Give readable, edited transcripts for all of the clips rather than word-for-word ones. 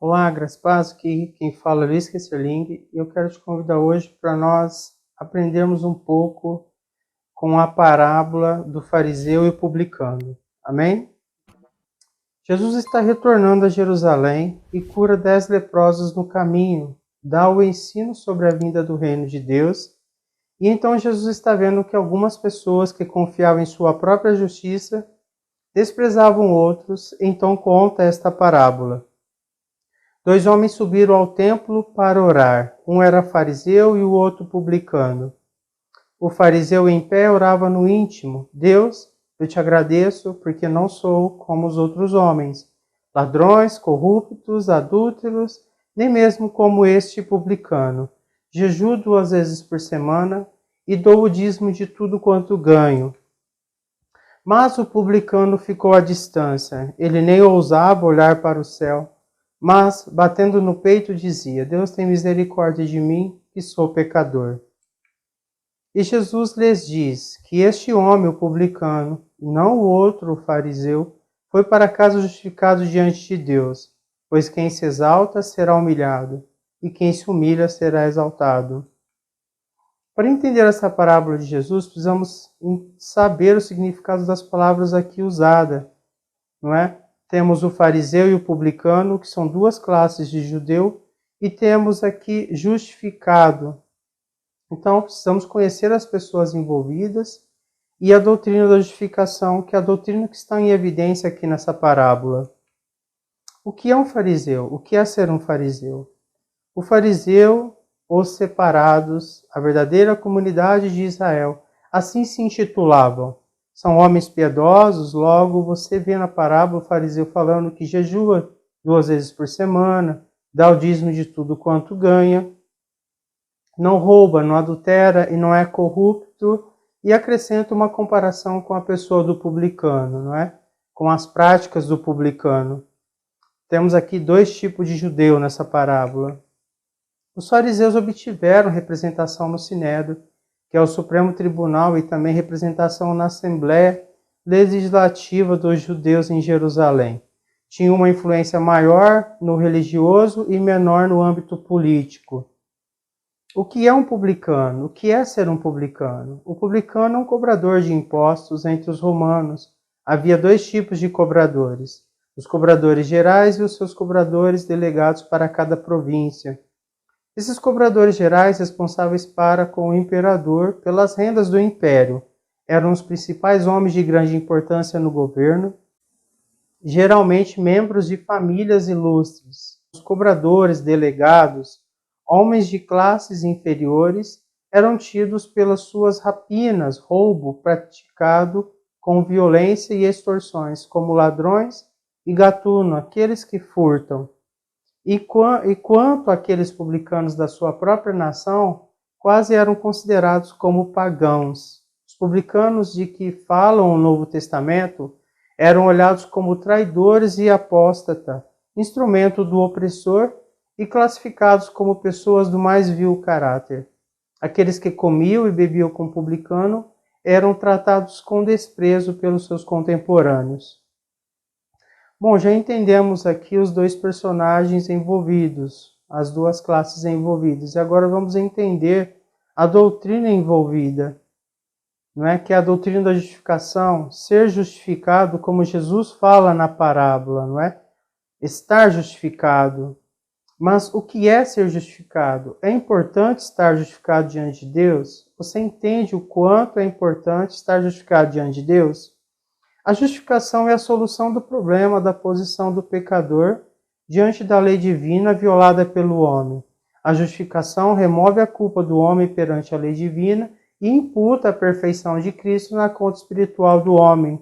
Olá, graças a Deus, aqui quem fala é Luiz Kesserling e eu quero te convidar hoje para nós aprendermos um pouco com a parábola do fariseu e o publicano. Amém? Jesus está retornando a Jerusalém e cura 10 leprosos no caminho, dá o ensino sobre a vinda do reino de Deus, e então Jesus está vendo que algumas pessoas que confiavam em sua própria justiça desprezavam outros, então conta esta parábola. 2 homens subiram ao templo para orar. Um era fariseu e o outro publicano. O fariseu em pé orava no íntimo: Deus, eu te agradeço porque não sou como os outros homens, ladrões, corruptos, adúlteros, nem mesmo como este publicano. Jejuo 2 vezes por semana e dou o dízimo de tudo quanto ganho. Mas o publicano ficou à distância. Ele nem ousava olhar para o céu, mas, batendo no peito, dizia: Deus tem misericórdia de mim, que sou pecador. E Jesus lhes diz que este homem, o publicano, e não o outro, o fariseu, foi para casa justificado diante de Deus, pois quem se exalta será humilhado, e quem se humilha será exaltado. Para entender essa parábola de Jesus, precisamos saber o significado das palavras aqui usadas, não é? Temos o fariseu e o publicano, que são duas classes de judeu, e temos aqui justificado. Então, precisamos conhecer as pessoas envolvidas e a doutrina da justificação, que é a doutrina que está em evidência aqui nessa parábola. O que é um fariseu? O que é ser um fariseu? O fariseu, os separados, a verdadeira comunidade de Israel, assim se intitulavam. São homens piedosos, logo você vê na parábola o fariseu falando que jejua 2 vezes por semana, dá o dízimo de tudo quanto ganha, não rouba, não adultera e não é corrupto, e acrescenta uma comparação com a pessoa do publicano, não é? Com as práticas do publicano. Temos aqui 2 tipos de judeu nessa parábola. Os fariseus obtiveram representação no Sinédrio, que é o Supremo Tribunal, e também representação na Assembleia Legislativa dos judeus em Jerusalém. Tinha uma influência maior no religioso e menor no âmbito político. O que é um publicano? O que é ser um publicano? O publicano é um cobrador de impostos entre os romanos. Havia 2 tipos de cobradores: os cobradores gerais e os seus cobradores delegados para cada província. Esses cobradores gerais, responsáveis para com o imperador pelas rendas do império, eram os principais homens de grande importância no governo, geralmente membros de famílias ilustres. Os cobradores delegados, homens de classes inferiores, eram tidos pelas suas rapinas, roubo praticado com violência e extorsões, como ladrões e gatuno, aqueles que furtam. E quanto àqueles publicanos da sua própria nação, quase eram considerados como pagãos. Os publicanos de que falam o Novo Testamento eram olhados como traidores e apóstata, instrumento do opressor, e classificados como pessoas do mais vil caráter. Aqueles que comiam e bebiam com o publicano eram tratados com desprezo pelos seus contemporâneos. Bom, já entendemos aqui os 2 personagens envolvidos, as 2 classes envolvidas. E agora vamos entender a doutrina envolvida, não é? Que é a doutrina da justificação, ser justificado, como Jesus fala na parábola, não é? Estar justificado. Mas o que é ser justificado? É importante estar justificado diante de Deus? Você entende o quanto é importante estar justificado diante de Deus? A justificação é a solução do problema da posição do pecador diante da lei divina violada pelo homem. A justificação remove a culpa do homem perante a lei divina e imputa a perfeição de Cristo na conta espiritual do homem.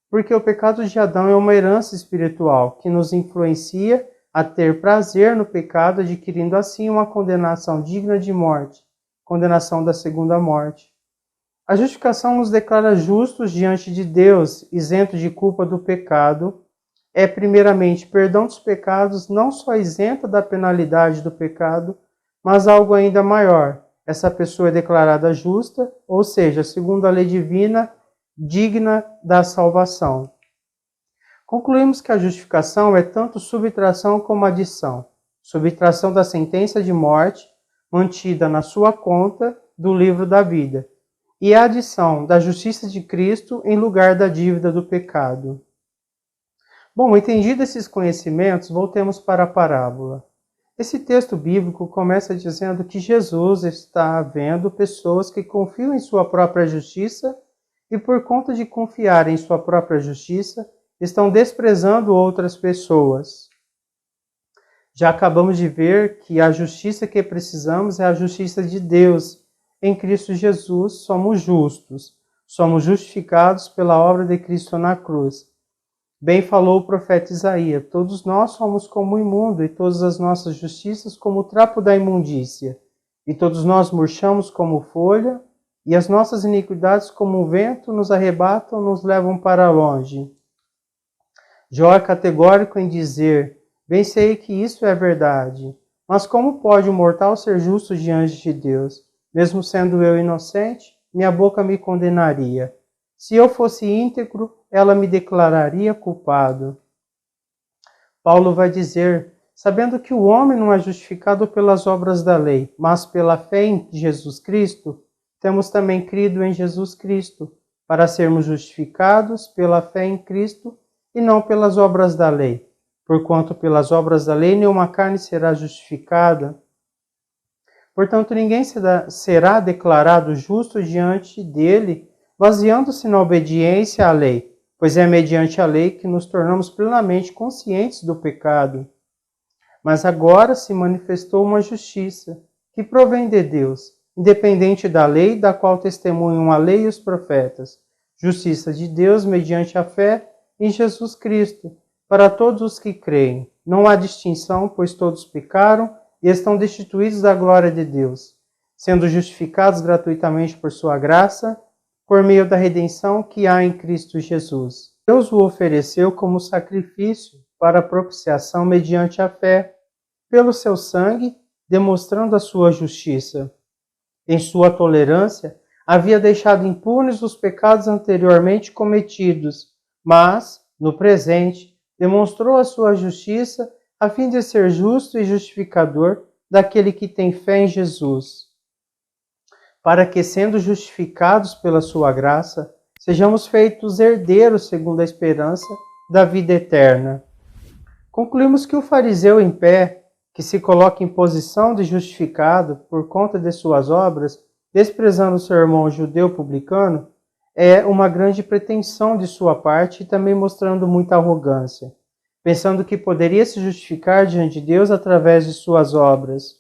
Porque o pecado de Adão é uma herança espiritual que nos influencia a ter prazer no pecado, adquirindo assim uma condenação digna de morte, condenação da segunda morte. A justificação nos declara justos diante de Deus, isentos de culpa do pecado. É, primeiramente, perdão dos pecados, não só isenta da penalidade do pecado, mas algo ainda maior. Essa pessoa é declarada justa, ou seja, segundo a lei divina, digna da salvação. Concluímos que a justificação é tanto subtração como adição. Subtração da sentença de morte, mantida na sua conta do livro da vida, e a adição da justiça de Cristo em lugar da dívida do pecado. Bom, entendido esses conhecimentos, voltemos para a parábola. Esse texto bíblico começa dizendo que Jesus está vendo pessoas que confiam em sua própria justiça e, por conta de confiar em sua própria justiça, estão desprezando outras pessoas. Já acabamos de ver que a justiça que precisamos é a justiça de Deus. Em Cristo Jesus somos justos, somos justificados pela obra de Cristo na cruz. Bem falou o profeta Isaías: todos nós somos como o imundo, e todas as nossas justiças como o trapo da imundícia. E todos nós murchamos como folha, e as nossas iniquidades como o vento nos arrebatam, nos levam para longe. Jó é categórico em dizer: bem sei que isso é verdade, mas como pode o mortal ser justo diante de Deus? Mesmo sendo eu inocente, minha boca me condenaria. Se eu fosse íntegro, ela me declararia culpado. Paulo vai dizer: sabendo que o homem não é justificado pelas obras da lei, mas pela fé em Jesus Cristo, temos também crido em Jesus Cristo, para sermos justificados pela fé em Cristo e não pelas obras da lei. Porquanto pelas obras da lei nenhuma carne será justificada. Portanto, ninguém será declarado justo diante dele, baseando-se na obediência à lei, pois é mediante a lei que nos tornamos plenamente conscientes do pecado. Mas agora se manifestou uma justiça, que provém de Deus, independente da lei, da qual testemunham a lei e os profetas. Justiça de Deus mediante a fé em Jesus Cristo, para todos os que creem. Não há distinção, pois todos pecaram e estão destituídos da glória de Deus, sendo justificados gratuitamente por sua graça, por meio da redenção que há em Cristo Jesus. Deus o ofereceu como sacrifício para propiciação mediante a fé, pelo seu sangue, demonstrando a sua justiça. Em sua tolerância, havia deixado impunes os pecados anteriormente cometidos, mas, no presente, demonstrou a sua justiça a fim de ser justo e justificador daquele que tem fé em Jesus, para que, sendo justificados pela sua graça, sejamos feitos herdeiros segundo a esperança da vida eterna. Concluímos que o fariseu em pé, que se coloca em posição de justificado por conta de suas obras, desprezando o seu irmão judeu publicano, é uma grande pretensão de sua parte e também mostrando muita arrogância, pensando que poderia se justificar diante de Deus através de suas obras.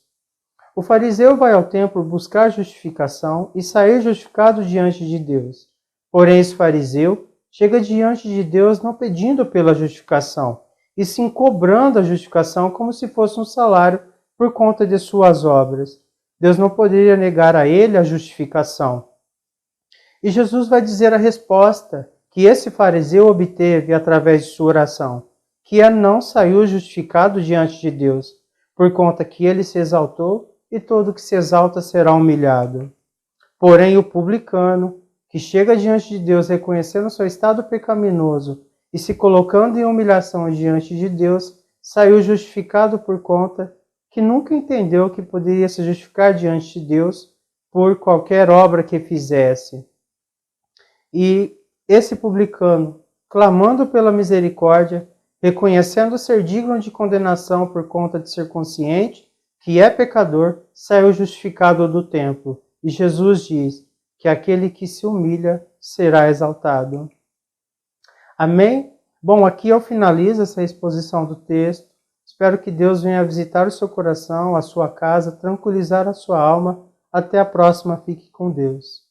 O fariseu vai ao templo buscar justificação e sair justificado diante de Deus. Porém, esse fariseu chega diante de Deus não pedindo pela justificação, e sim cobrando a justificação como se fosse um salário por conta de suas obras. Deus não poderia negar a ele a justificação. E Jesus vai dizer a resposta que esse fariseu obteve através de sua oração, que não saiu justificado diante de Deus, por conta que ele se exaltou e todo que se exalta será humilhado. Porém, o publicano, que chega diante de Deus reconhecendo seu estado pecaminoso e se colocando em humilhação diante de Deus, saiu justificado por conta que nunca entendeu que poderia se justificar diante de Deus por qualquer obra que fizesse. E esse publicano, clamando pela misericórdia, reconhecendo ser digno de condenação por conta de ser consciente que é pecador, saiu justificado do templo. E Jesus diz que aquele que se humilha será exaltado. Amém? Bom, aqui eu finalizo essa exposição do texto. Espero que Deus venha visitar o seu coração, a sua casa, tranquilizar a sua alma. Até a próxima. Fique com Deus.